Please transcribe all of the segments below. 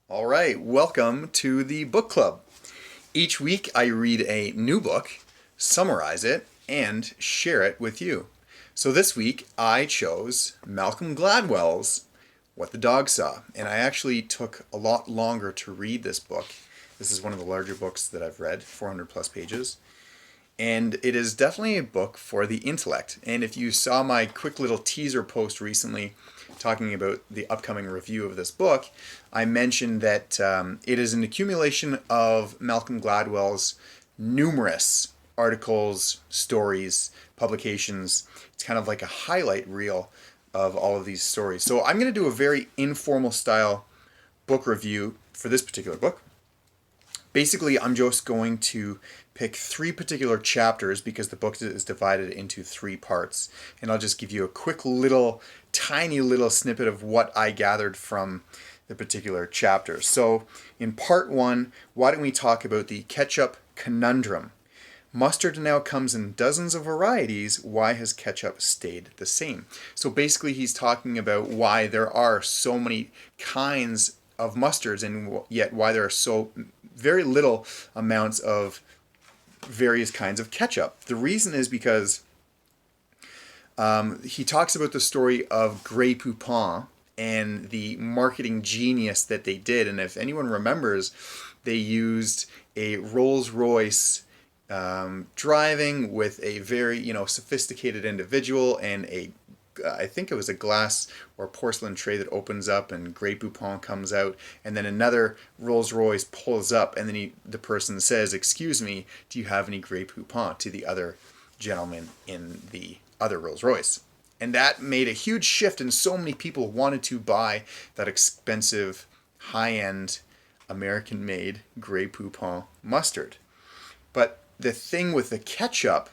All right, welcome to the book club. Each week I read a new book, summarize it, and share it with you. So this week I chose Malcolm Gladwell's What the Dog Saw, and I actually took a lot longer to read this book. This is one of the larger books that I've read, 400 plus pages. And it is definitely a book for the intellect. And if you saw my quick little teaser post recently talking about the upcoming review of this book, I mentioned that it is an accumulation of Malcolm Gladwell's numerous articles, stories, publications. It's kind of like a highlight reel of all of these stories. So I'm going to do a very informal style book review for this particular book. Basically, I'm just going to pick three particular chapters because the book is divided into three parts. And I'll just give you a quick little, tiny little snippet of what I gathered from the particular chapter. So in part one, why don't we talk about the ketchup conundrum? Mustard now comes in dozens of varieties. Why has ketchup stayed the same? So basically, he's talking about why there are so many kinds of mustards and yet why there are so very little amounts of various kinds of ketchup. The reason is because he talks about the story of Grey Poupon and the marketing genius that they did. And if anyone remembers, they used a Rolls-Royce driving with a very, sophisticated individual and I think it was a glass or porcelain tray that opens up and Grey Poupon comes out, and then another Rolls Royce pulls up, and then the person says, "Excuse me, do you have any Grey Poupon?" to the other gentleman in the other Rolls Royce. And that made a huge shift, and so many people wanted to buy that expensive, high-end, American-made Grey Poupon mustard. But the thing with the ketchup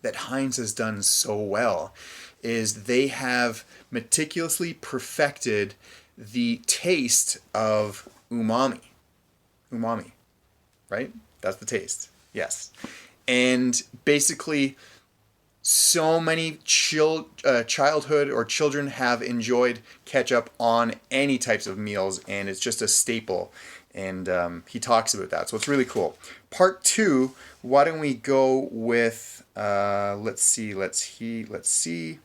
that Heinz has done so well is they have meticulously perfected the taste of umami. Umami, right? That's the taste. Yes. And basically, so many childhood or children have enjoyed ketchup on any types of meals, and it's just a staple. And he talks about that, so it's really cool. Part two. Why don't we go with let's see.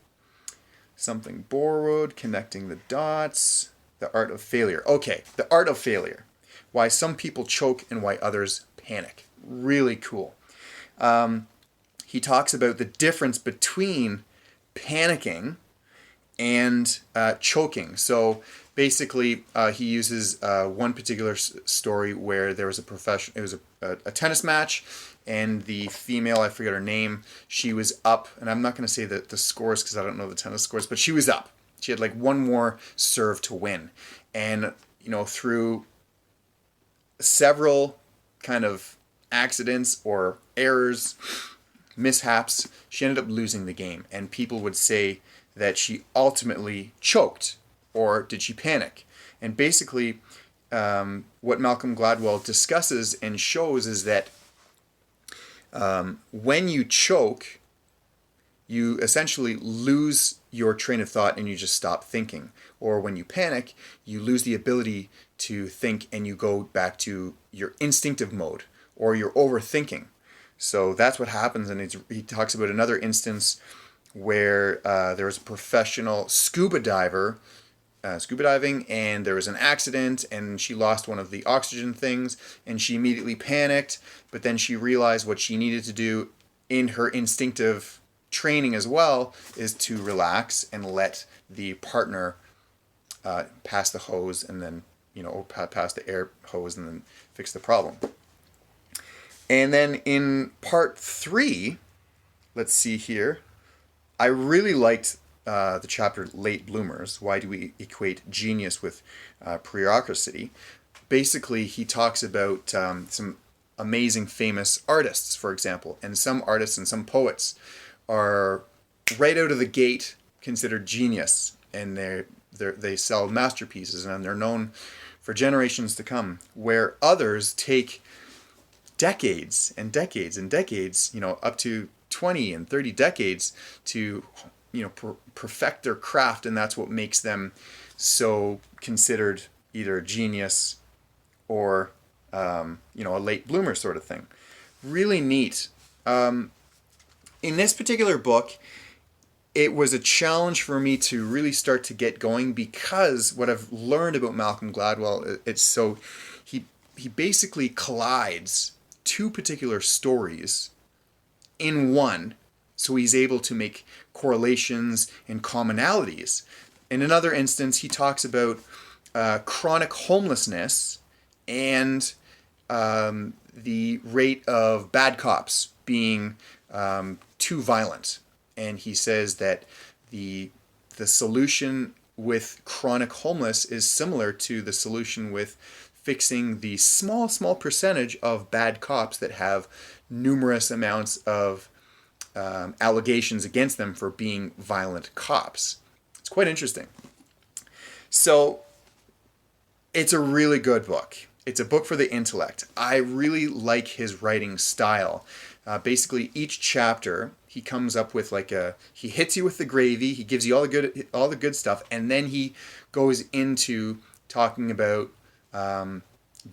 Something borrowed, connecting the dots, the art of failure. Okay, the art of failure. Why some people choke and why others panic. Really cool. He talks about the difference between panicking and choking. So basically, he uses one particular story where there was it was a tennis match, and the female, I forget her name, she was up, and I'm not going to say the scores because I don't know the tennis scores, but she was up. She had like one more serve to win. And, through several kind of accidents or errors, mishaps, she ended up losing the game. And people would say that she ultimately choked, or did she panic? And basically, what Malcolm Gladwell discusses and shows is that when you choke, you essentially lose your train of thought and you just stop thinking. Or when you panic, you lose the ability to think and you go back to your instinctive mode or you're overthinking. So that's what happens. And he talks about another instance where there was a professional scuba diving, and there was an accident, and she lost one of the oxygen things, and she immediately panicked, but then she realized what she needed to do in her instinctive training as well is to relax and let the partner pass the hose and then, or pass the air hose and then fix the problem. And then in part three, let's see here, I really liked the chapter Late Bloomers. Why do we equate genius with preocracy? Basically, he talks about some amazing famous artists, for example, and some artists and some poets are right out of the gate considered genius, and they sell masterpieces and they're known for generations to come, where others take decades and decades and decades, up to 20 and 30 decades to perfect their craft, and that's what makes them so considered either a genius or a late bloomer sort of thing. Really neat. In this particular book, it was a challenge for me to really start to get going, because what I've learned about Malcolm Gladwell, he basically collides two particular stories in one, so he's able to make correlations and commonalities. In another instance, he talks about chronic homelessness and the rate of bad cops being too violent. And he says that the solution with chronic homeless is similar to the solution with fixing the small percentage of bad cops that have numerous amounts of allegations against them for being violent cops. It's quite interesting. So it's a really good book. It's a book for the intellect. I really like his writing style. Basically, each chapter he comes up with he hits you with the gravy. He gives you all the good stuff, and then he goes into talking about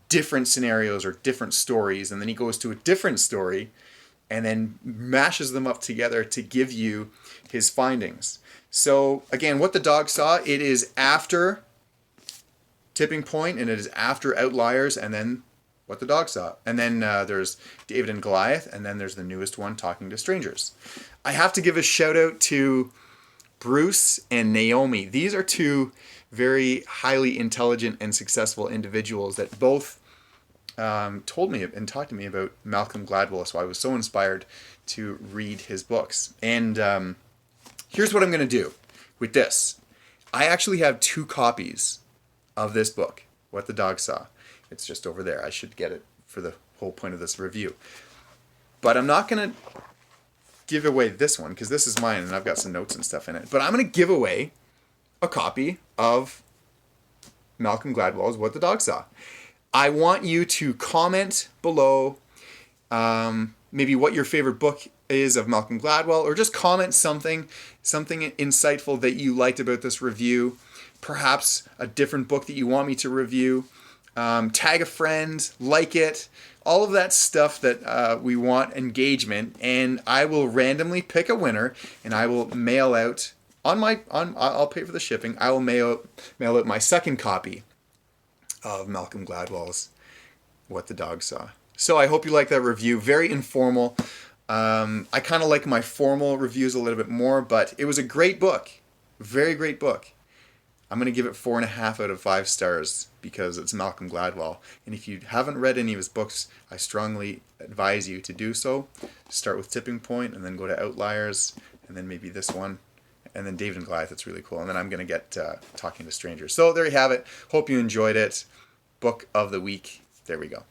different scenarios or different stories, and then he goes to a different story, and then mashes them up together to give you his findings. So again, What the Dog Saw, it is after Tipping Point, and it is after Outliers, and then What the Dog Saw. And then there's David and Goliath, and then there's the newest one, Talking to Strangers. I have to give a shout out to Bruce and Naomi. These are two very highly intelligent and successful individuals that both told me and talked to me about Malcolm Gladwell, so I was so inspired to read his books. And here's what I'm going to do with this. I actually have 2 copies of this book, What the Dog Saw. It's just over there. I should get it for the whole point of this review. But I'm not going to give away this one, because this is mine and I've got some notes and stuff in it. But I'm going to give away a copy of Malcolm Gladwell's What the Dog Saw. I want you to comment below maybe what your favorite book is of Malcolm Gladwell, or just comment something insightful that you liked about this review. Perhaps a different book that you want me to review. Tag a friend, like it, all of that stuff that we want engagement, and I will randomly pick a winner, and I will mail out I'll pay for the shipping. I will mail out my second copy of Malcolm Gladwell's What the Dog Saw. So I hope you like that review. Very informal. I kind of like my formal reviews a little bit more, but it was a great book. Very great book. I'm going to give it 4.5 out of 5 stars because it's Malcolm Gladwell. And if you haven't read any of his books, I strongly advise you to do so. Start with Tipping Point and then go to Outliers and then maybe this one. And then David and Goliath, it's really cool. And then I'm going to get Talking to Strangers. So there you have it. Hope you enjoyed it. Book of the week. There we go.